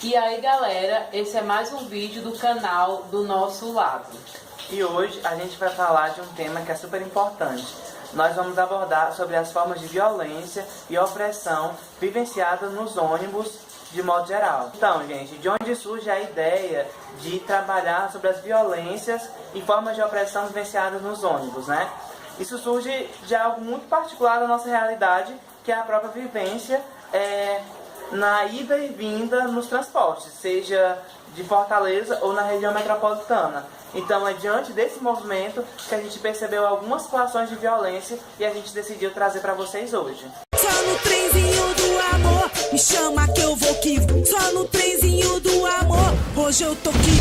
E aí galera, esse é mais um vídeo do canal do nosso lado. E hoje a gente vai falar de um tema que é super importante. Nós vamos abordar sobre as formas de violência e opressão vivenciadas nos ônibus de modo geral. Então, gente, de onde surge a ideia de trabalhar sobre as violências e formas de opressão vivenciadas nos ônibus, né? Isso surge de algo muito particular da nossa realidade, que é a própria vivência na ida e vinda nos transportes, seja de Fortaleza ou na região metropolitana. Então é diante desse movimento que a gente percebeu algumas situações de violência e a gente decidiu trazer para vocês hoje. Só no trenzinho do amor, me chama que eu vou que. Só no trenzinho do amor, hoje eu tô que.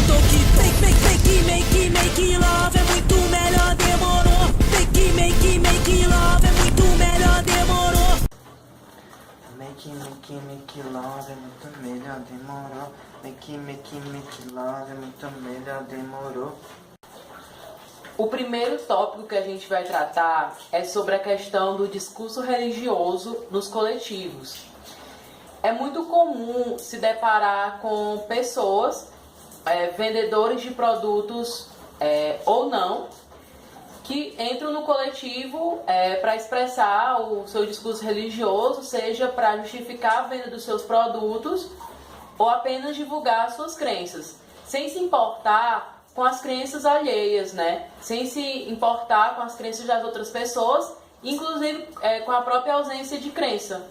Make love é muito melhor, demorou. Make love é muito melhor, demorou. Make love é muito melhor, demorou. Make love é muito melhor, demorou. O primeiro tópico que a gente vai tratar é sobre a questão do discurso religioso nos coletivos. É muito comum se deparar com pessoas, vendedores de produtos ou não, que entram no coletivo para expressar o seu discurso religioso, seja para justificar a venda dos seus produtos ou apenas divulgar as suas crenças, sem se importar com as crenças alheias, né? Sem se importar com as crenças das outras pessoas, inclusive com a própria ausência de crença.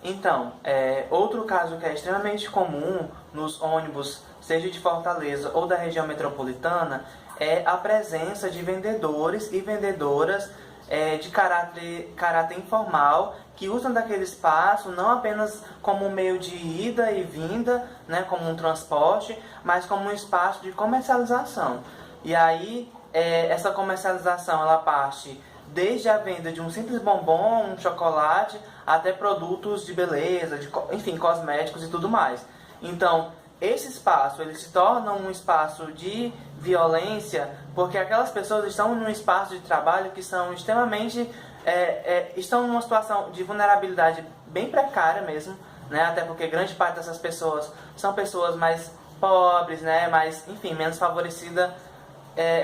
Então, outro caso que é extremamente comum nos ônibus, seja de Fortaleza ou da região metropolitana, é a presença de vendedores e vendedoras de caráter informal, que usam daquele espaço não apenas como um meio de ida e vinda, né, como um transporte, mas como um espaço de comercialização. E aí, essa comercialização ela parte desde a venda de um simples bombom, um chocolate, até produtos de beleza, enfim, cosméticos e tudo mais. Então, esse espaço ele se torna um espaço de violência porque aquelas pessoas estão num espaço de trabalho que são extremamente estão numa situação de vulnerabilidade bem precária mesmo, né? Até porque grande parte dessas pessoas são pessoas mais pobres, né? Mais, enfim, menos favorecidas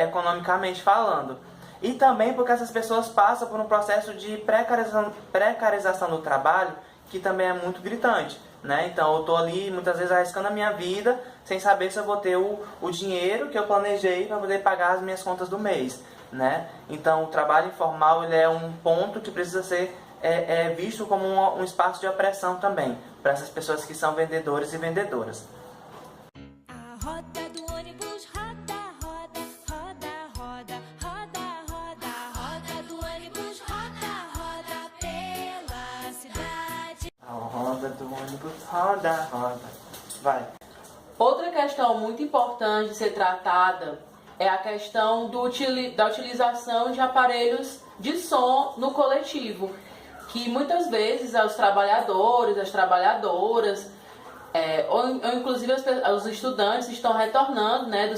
economicamente falando. E também porque essas pessoas passam por um processo de precarização do trabalho que também é muito gritante, né? Então eu estou ali muitas vezes arriscando a minha vida sem saber se eu vou ter o dinheiro que eu planejei para poder pagar as minhas contas do mês, né? Então o trabalho informal ele é um ponto que precisa ser visto como um espaço de opressão também para essas pessoas que são vendedores e vendedoras. A roda do ônibus roda, roda, roda, roda, roda, roda. A roda do ônibus roda, roda pela cidade. A roda do ônibus roda, roda. Vai. Outra questão muito importante de ser tratada é a questão da utilização de aparelhos de som no coletivo, que muitas vezes os trabalhadores, as trabalhadoras, ou inclusive os estudantes estão retornando, né,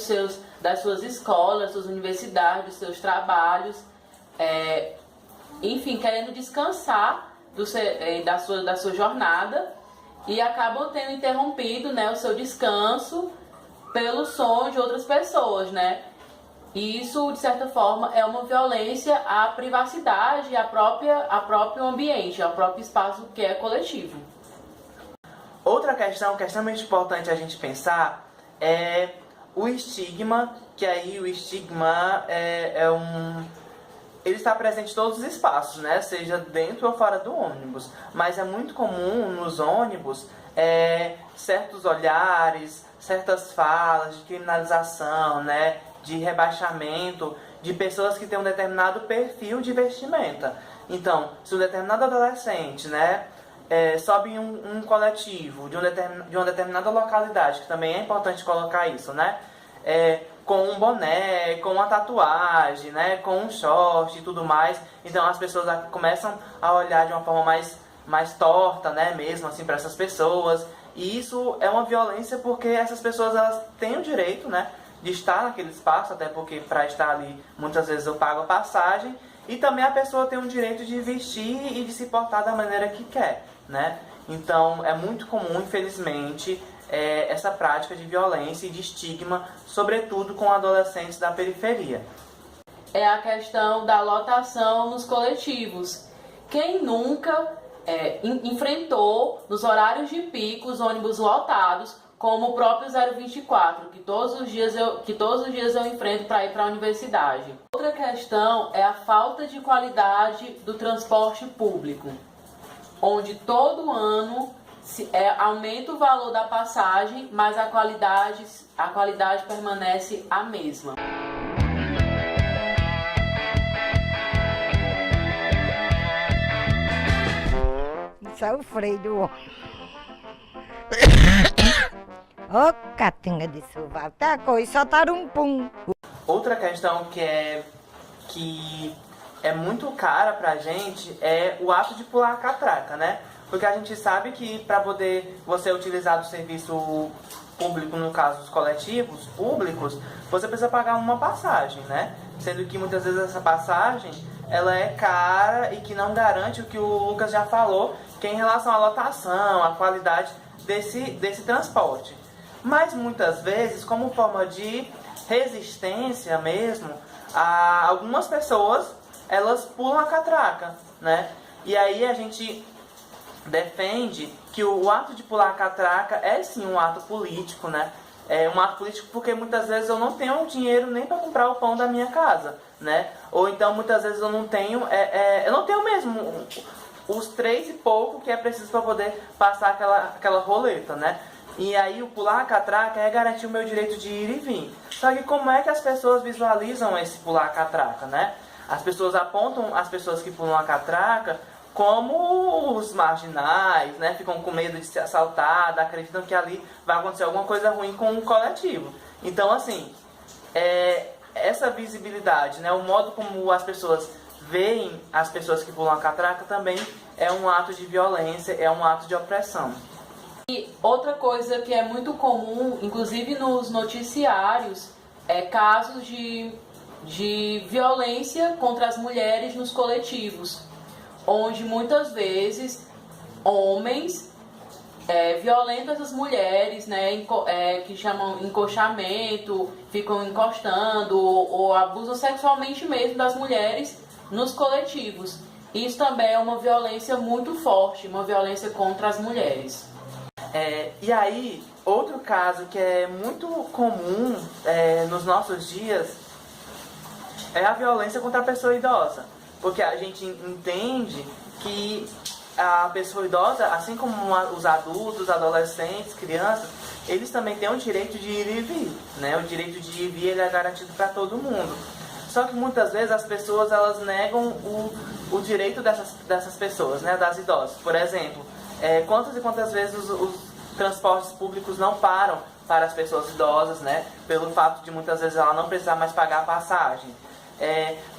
das suas escolas, das suas universidades, dos seus trabalhos, enfim, querendo descansar da sua jornada e acabam tendo interrompido, né, o seu descanso pelo som de outras pessoas, né? E isso, de certa forma, é uma violência à privacidade, ao próprio ambiente, ao próprio espaço que é coletivo. Outra questão que é extremamente importante a gente pensar é o estigma, que aí o estigma ele está presente em todos os espaços, né? Seja dentro ou fora do ônibus. Mas é muito comum nos ônibus certos olhares, certas falas de criminalização, né? De rebaixamento de pessoas que têm um determinado perfil de vestimenta. Então, se um determinado adolescente, né, sobe em um coletivo de uma determinada localidade, que também é importante colocar isso, né? Com um boné, com uma tatuagem, né, com um short e tudo mais. Então as pessoas começam a olhar de uma forma mais torta, né, mesmo assim, para essas pessoas. E isso é uma violência porque essas pessoas elas têm o direito, né, de estar naquele espaço, até porque para estar ali muitas vezes eu pago a passagem. E também a pessoa tem o direito de vestir e de se portar da maneira que quer, né? Então, é muito comum, infelizmente, essa prática de violência e de estigma, sobretudo com adolescentes da periferia. É a questão da lotação nos coletivos. Quem nunca enfrentou nos horários de pico os ônibus lotados, como o próprio 024, que todos os dias eu enfrento para ir para a universidade. Outra questão é a falta de qualidade do transporte público, onde todo ano aumenta o valor da passagem, mas a qualidade permanece a mesma. Isso é o freio do homem. Ô, catinga de sovaco, tá coisa, só tá um pum. Outra questão que é muito cara pra gente é o ato de pular a catraca, né? Porque a gente sabe que para poder você utilizar do serviço público, no caso os coletivos públicos, você precisa pagar uma passagem, né? Sendo que muitas vezes essa passagem ela é cara e que não garante o que o Lucas já falou, que é em relação à lotação, à qualidade desse transporte. Mas muitas vezes, como forma de resistência mesmo, algumas pessoas elas pulam a catraca, né? E aí a gente defende que o ato de pular a catraca é sim um ato político, né? É um ato político porque muitas vezes eu não tenho dinheiro nem para comprar o pão da minha casa, né? Ou então muitas vezes eu não tenho mesmo os 3 e pouco que é preciso para poder passar aquela roleta, né? E aí o pular a catraca é garantir o meu direito de ir e vir. Só que como é que as pessoas visualizam esse pular a catraca, né? As pessoas apontam as pessoas que pulam a catraca como os marginais, né? Ficam com medo de ser assaltadas, acreditam que ali vai acontecer alguma coisa ruim com o coletivo. Então, assim, essa visibilidade, né? O modo como as pessoas veem as pessoas que pulam a catraca também é um ato de violência, é um ato de opressão. E outra coisa que é muito comum, inclusive nos noticiários, é casos de violência contra as mulheres nos coletivos, onde muitas vezes homens violentam essas mulheres, né, que chamam encostamento, ficam encostando ou abusam sexualmente mesmo das mulheres nos coletivos. Isso também é uma violência muito forte, uma violência contra as mulheres. E aí, outro caso que é muito comum nos nossos dias é a violência contra a pessoa idosa. Porque a gente entende que a pessoa idosa, assim como os adultos, adolescentes, crianças, eles também têm o direito de ir e vir, né? O direito de ir e vir ele é garantido para todo mundo. Só que muitas vezes as pessoas elas negam o direito dessas pessoas, né? Das idosas. Por exemplo, quantas e quantas vezes os transportes públicos não param para as pessoas idosas, né? Pelo fato de muitas vezes ela não precisar mais pagar a passagem.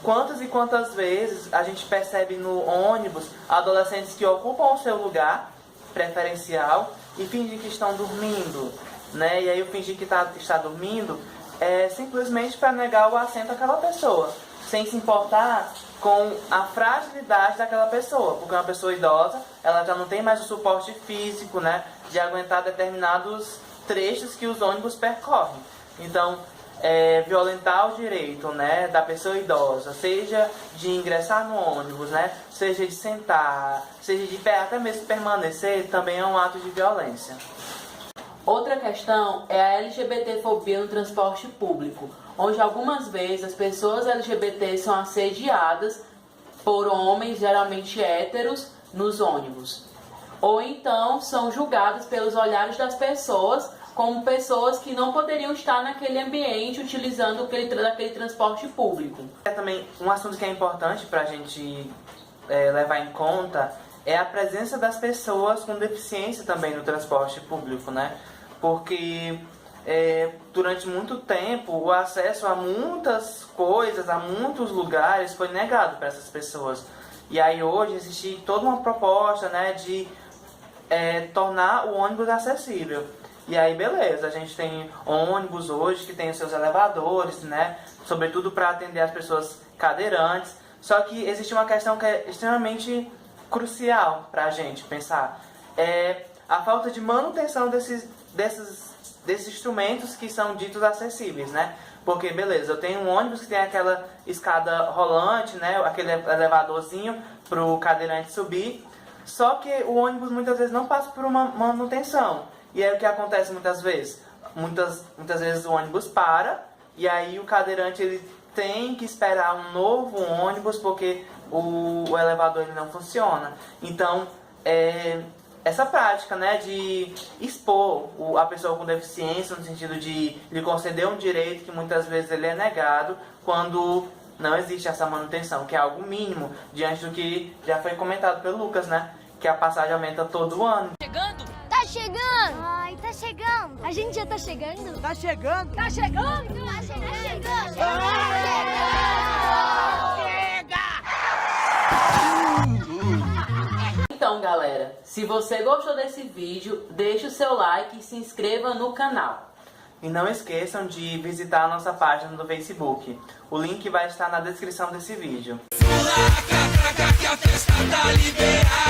Quantas e quantas vezes a gente percebe no ônibus adolescentes que ocupam o seu lugar preferencial e fingem que estão dormindo, né? E aí o fingir que está dormindo é simplesmente para negar o assento àquela pessoa, sem se importar com a fragilidade daquela pessoa, porque uma pessoa idosa ela já não tem mais o suporte físico, né, de aguentar determinados trechos que os ônibus percorrem. Então, violentar o direito, né, da pessoa idosa, seja de ingressar no ônibus, né, seja de sentar, seja de pé, até mesmo permanecer, também é um ato de violência. Outra questão é a LGBTfobia no transporte público, onde algumas vezes as pessoas LGBT são assediadas por homens, geralmente héteros, nos ônibus. Ou então são julgadas pelos olhares das pessoas como pessoas que não poderiam estar naquele ambiente utilizando aquele transporte público. Também um assunto que é importante para a gente levar em conta é a presença das pessoas com deficiência também no transporte público, né? Porque durante muito tempo o acesso a muitas coisas, a muitos lugares foi negado para essas pessoas. E aí hoje existe toda uma proposta, né, de tornar o ônibus acessível. E aí beleza, a gente tem ônibus hoje que tem os seus elevadores, né, sobretudo para atender as pessoas cadeirantes. Só que existe uma questão que é extremamente crucial para a gente pensar. é a falta de manutenção desses instrumentos que são ditos acessíveis, né? Porque, beleza, eu tenho um ônibus que tem aquela escada rolante, né? Aquele elevadorzinho para o cadeirante subir, só que o ônibus muitas vezes não passa por uma manutenção. E aí o que acontece muitas vezes? Muitas vezes o ônibus para, e aí o cadeirante ele tem que esperar um novo ônibus porque o elevador ele não funciona. Então, essa prática, né, de expor a pessoa com deficiência, no sentido de lhe conceder um direito que muitas vezes ele é negado quando não existe essa manutenção, que é algo mínimo, diante do que já foi comentado pelo Lucas, né, que a passagem aumenta todo ano. Tá chegando! Ai, tá chegando! A gente já tá chegando? Tá chegando! Tá chegando! Tá chegando! Então, galera, se você gostou desse vídeo, deixe o seu like e se inscreva no canal. E não esqueçam de visitar a nossa página do Facebook. O link vai estar na descrição desse vídeo. Que a festa tá liberada.